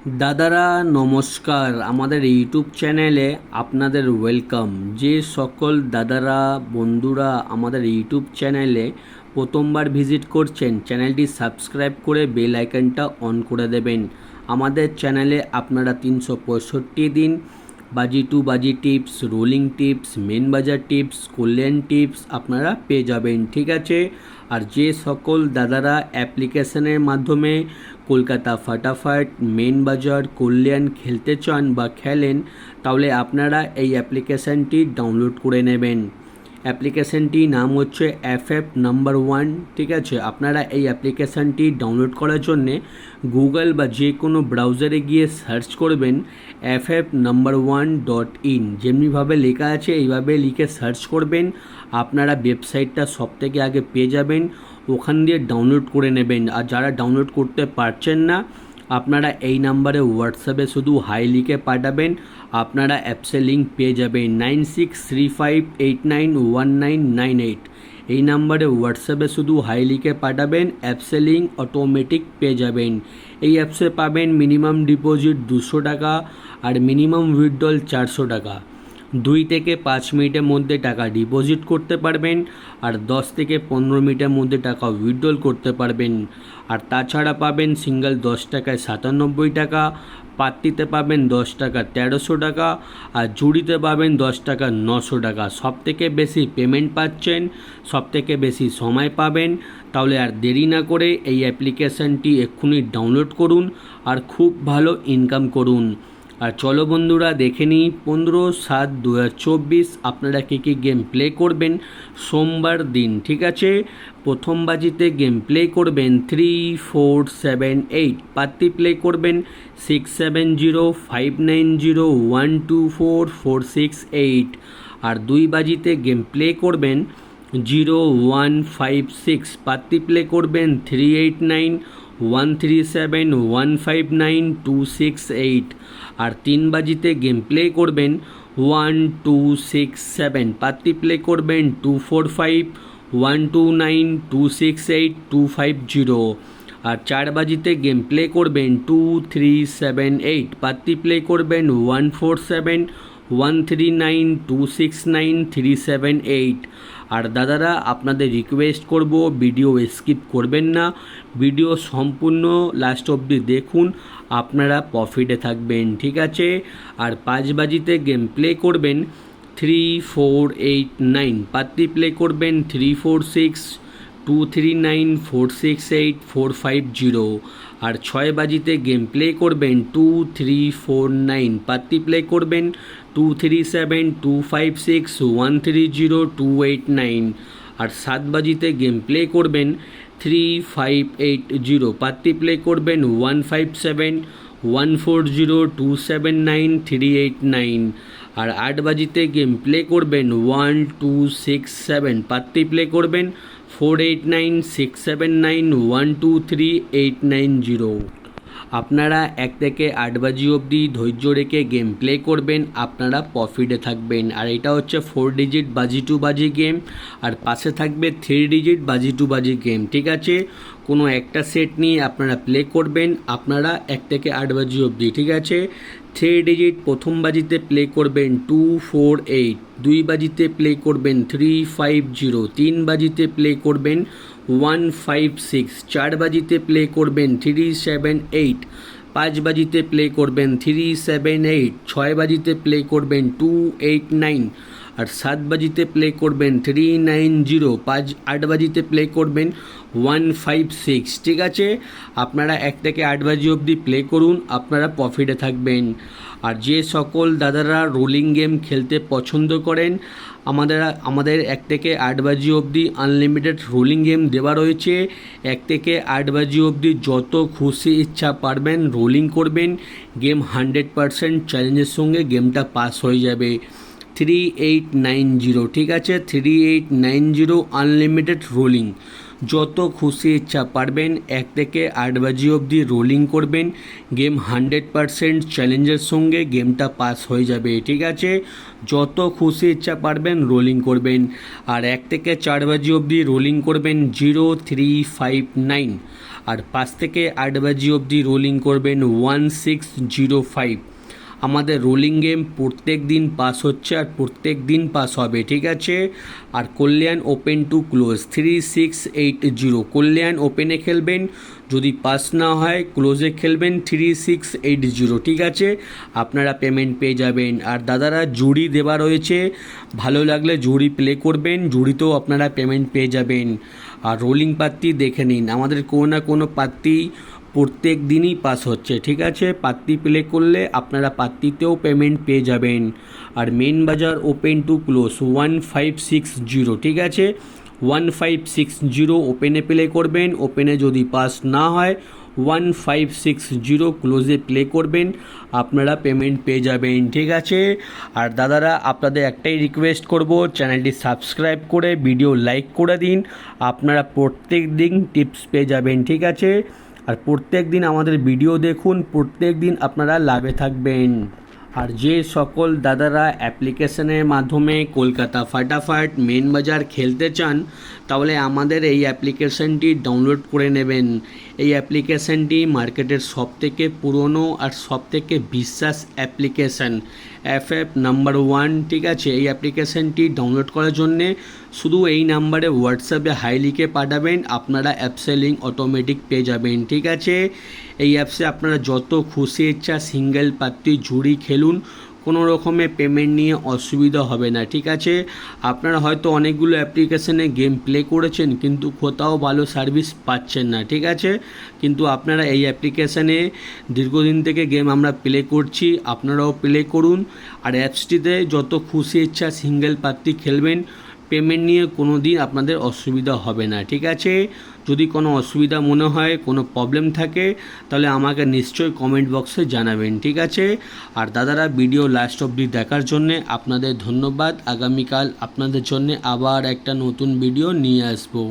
দাদারা নমস্কার, আমাদের ইউটিউব চ্যানেলে আপনাদের ওয়েলকাম। যে সকল দাদারা বন্ধুরা আমাদের ইউটিউব চ্যানেলে প্রথমবার ভিজিট করছেন, চ্যানেলটি সাবস্ক্রাইব করে বেল আইকনটা অন করে দেবেন। আমাদের চ্যানেলে আপনারা 365 দিন বাজি টু বাজি টিপস, রোলিং টিপস, মেন বাজার টিপস, কল্যাণ টিপস আপনারা পেয়ে যাবেন, ঠিক আছে। আর যে সকল দাদারা অ্যাপ্লিকেশনের মাধ্যমে কলকাতা ফাটাফাট, মেন বাজার, কল্যাণ খেলতে চান বা খেলেন, তাহলে আপনারা এই অ্যাপ্লিকেশানটি ডাউনলোড করে নেবেন। অ্যাপ্লিকেশানটির নাম হচ্ছে FF নাম্বার 1, ঠিক আছে। আপনারা এই অ্যাপ্লিকেশানটি ডাউনলোড করার জন্যে গুগল বা যে কোনো ব্রাউজারে গিয়ে সার্চ করবেন ff1.in, যেমনিভাবে লেখা আছে এইভাবে লিখে সার্চ করবেন। আপনারা ওয়েবসাইটটা সবথেকে আগে পেয়ে যাবেন, ওখান দিয়ে ডাউনলোড করে নেবেন। আর যারা ডাউনলোড করতে পারছেন না, আপনারা এই নাম্বারে হোয়াটসঅ্যাপে শুধু হাই লিখে পাঠাবেন, আপনারা অ্যাপসের লিঙ্ক পেয়ে যাবেন 9635891998। এই নাম্বারে হোয়াটসঅ্যাপে শুধু হাই লিখে পাঠাবেন, অ্যাপসের লিঙ্ক অটোমেটিক পেয়ে যাবেন। এই অ্যাপসে পাবেন মিনিমাম ডিপোজিট 200 টাকা আর মিনিমাম উইথড্রল 400 টাকা। 2 থেকে 5 মিনিটের মধ্যে টাকা ডিপোজিট করতে পারবেন আর 10 থেকে 15 মিনিটের মধ্যে টাকা উইথড্রল করতে পারবেন। আর তাছাড়া পাবেন সিঙ্গেল 10 টাকায় 97 টাকা, পাত্তিতে পাবেন 10 টাকা 1300 টাকা, আর জুড়িতে পাবেন 10 টাকা 900 টাকা। সবথেকে বেশি পেমেন্ট পাচ্ছেন, সবথেকে বেশি সময় পাবেন। তাহলে আর দেরি না করে এই অ্যাপ্লিকেশানটি এক্ষুনি ডাউনলোড করুন আর খুব ভালো ইনকাম করুন। আর চলো বন্ধুরা দেখে নিই 15/7/2024 আপনারা কী কী গেম প্লে করবেন সোমবার দিন, ঠিক আছে। প্রথম বাজিতে গেম প্লে করবেন 3, 4, 7, 8, পাত্তি প্লে করবেন 670590124468। আর 2 বাজিতে গেম প্লে করবেন 0156, পাত্তি প্লে করবেন 389137159268। আর 3 বাজিতে গেম প্লে করবেন 1267, পাত্তি প্লে করবেন 245129268250। আর 4 বাজিতে গেম প্লে করবেন 2378, পাত্তি প্লে করবেন 147139269378। আর দাদারা আপনাদের রিকোয়েস্ট করব, ভিডিও স্কিপ করবেন না, ভিডিও সম্পূর্ণ লাস্ট অবধি দেখুন, আপনারা প্রফিটে থাকবেন, ঠিক আছে। আর 5 বাজিতে গেম প্লে করবেন 3489, পাত্তি প্লে করবেন 346239468450। আর 6 বাজিতে গেম প্লে করবেন 2349, পাত্তি প্লে করবেন 237256130289। আর 7 বাজিতে গেম প্লে করবেন 3580, পাত্তি প্লে করবেন 157140279389। আর 8 বাজিতে গেম প্লে করবেন 1267, পাত্তি প্লে করবেন 489679123890। আপনারা 1 থেকে 8 বাজি অবধি ধৈর্য রেখে গেম প্লে করবেন, আপনারা প্রফিটে থাকবেন। আর এটা হচ্ছে 4 ডিজিট বাজি টু বাজি গেম, আর পাশে থাকবে 3 ডিজিট বাজি টু বাজি গেম, ঠিক আছে। কোনো একটা সেট নিয়ে আপনারা প্লে করবেন, আপনারা 1 থেকে 8 বাজি অবধি, ঠিক আছে। 3 ডিজিট প্রথম বাজিতে প্লে করবেন 248, 2 বাজিতে প্লে করবেন 350, 3 বাজিতে প্লে করবেন 156, 4 বাজিতে প্লে করবেন 378, 5 বাজিতে প্লে করবেন 378, 6 বাজিতে প্লে করবেন 289, আর 7 বাজিতে প্লে করবেন 390, 8 বাজিতে প্লে করবেন 156, ঠিক আছে। আপনারা 1 থেকে 8 বাজি অবধি প্লে করুন, আপনারা প্রফিটে থাকবেন। আর যে সকল দাদারা রোলিং গেম খেলতে পছন্দ করেন, আমাদের 1 থেকে 8 বাজি অবধি আনলিমিটেড রোলিং গেম দেওয়া রয়েছে। 1 থেকে 8 বাজি অবধি যত খুশি ইচ্ছা পারবেন রোলিং করবেন, গেম 100% চ্যালেঞ্জের সঙ্গে গেমটা পাস হয়ে যাবে। 3890, ঠিক আছে, 3890 আনলিমিটেড রোলিং, যত খুশি ইচ্ছা পারবেন 1 থেকে 8 বাজি অবধি রোলিং করবেন, গেম 100% চ্যালেঞ্জের সঙ্গে গেমটা পাস হয়ে যাবে, ঠিক আছে। যত খুশি ইচ্ছা পারবেন রোলিং করবেন। আর 1 থেকে 4 বাজি অবধি রোলিং করবেন 0359, আর 5 থেকে 8 বাজি অবধি রোলিং করবেন 1605। আমাদের রোলিং গেম প্রত্যেক দিন পাস হচ্ছে আর প্রত্যেক দিন পাস হবে, ঠিক আছে। আর কল্যাণ ওপেন টু ক্লোজ 3680, কল্যাণ ওপেনে খেলবেন, যদি পাস না হয় ক্লোজে খেলবেন 3680, ঠিক আছে। আপনারা পেমেন্ট পেয়ে যাবেন। আর দাদারা জুড়ি দেওয়া রয়েছে, ভালো লাগলে জুড়ি প্লে করবেন, জুড়িতেও আপনারা পেমেন্ট পেয়ে যাবেন। আর রোলিং পাত্তি দেখে নিন, আমাদের কোনো না কোনো পাত্তি প্রত্যেক দিনই পাস হচ্ছে, ঠিক আছে। পাত্তি প্লে করলে আপনারা পাত্তিতেও পেমেন্ট পেয়ে যাবেন। আর মেন বাজার ওপেন টু ক্লোজ 1560, ঠিক আছে। 1560 ওপেনে প্লে করবেন, ওপেনে যদি পাস না হয় 1560 ক্লোজে প্লে করবেন, আপনারা পেমেন্ট পেয়ে যাবেন, ঠিক আছে। আর দাদারা আপনাদের একটাই রিকোয়েস্ট করব, চ্যানেলটি সাবস্ক্রাইব করে ভিডিও লাইক করে দিন, আপনারা প্রত্যেক দিন টিপস পেয়ে যাবেন, ঠিক আছে। আর প্রত্যেক দিন আমাদের ভিডিও দেখুন, প্রত্যেক দিন আপনারা লাভে থাকবেন। আর যে সকল দাদারা অ্যাপ্লিকেশনের মাধ্যমে কলকাতা ফাটাফাট মেন বাজার খেলতে চান, তাহলে আমাদের এই অ্যাপ্লিকেশনটি ডাউনলোড করে নেবেন। এই অ্যাপ্লিকেশনটি মার্কেটের সবথেকে পুরনো আর সবথেকে বিশ্বাস অ্যাপ্লিকেশন, FF নাম্বার 1, ঠিক আছে। এই অ্যাপ্লিকেশনটি ডাউনলোড করার জন্যে শুধু এই নাম্বারে হোয়াটসঅ্যাপে হাই লিখে পাঠাবেন, আপনারা অ্যাপসের লিঙ্ক অটোমেটিক পেয়ে যাবেন, ঠিক আছে। এই অ্যাপসে আপনারা যত খুশি ইচ্ছা সিঙ্গেল পাত্তি ঝুড়ি খেলুন, কোনো রকমের পেমেন্ট নিয়ে অসুবিধা হবে না, ঠিক আছে। আপনারা হয়তো অনেকগুলো অ্যাপ্লিকেশনে গেম প্লে করেছেন কিন্তু কোথাও ভালো সার্ভিস পাচ্ছেন না, ঠিক আছে। কিন্তু আপনারা এই অ্যাপ্লিকেশানে দীর্ঘদিন থেকে গেম আমরা প্লে করছি, আপনারাও প্লে করুন। আর অ্যাপসটিতে যত খুশি ইচ্ছা সিঙ্গেল পাত্তি খেলবেন, পেমেন্ট নিয়ে কোনো দিন আপনাদের অসুবিধা হবে না, ঠিক আছে। যদি কোনো অসুবিধা মনে হয়, কোনো প্রবলেম থাকে, তাহলে আমাকে নিশ্চয়ই কমেন্ট বক্সে জানাবেন, ঠিক আছে। আর দাদারা ভিডিও লাস্ট অবধি দেখার জন্যে আপনাদের ধন্যবাদ। আগামীকাল আপনাদের জন্যে আবার একটা নতুন ভিডিও নিয়ে আসবো।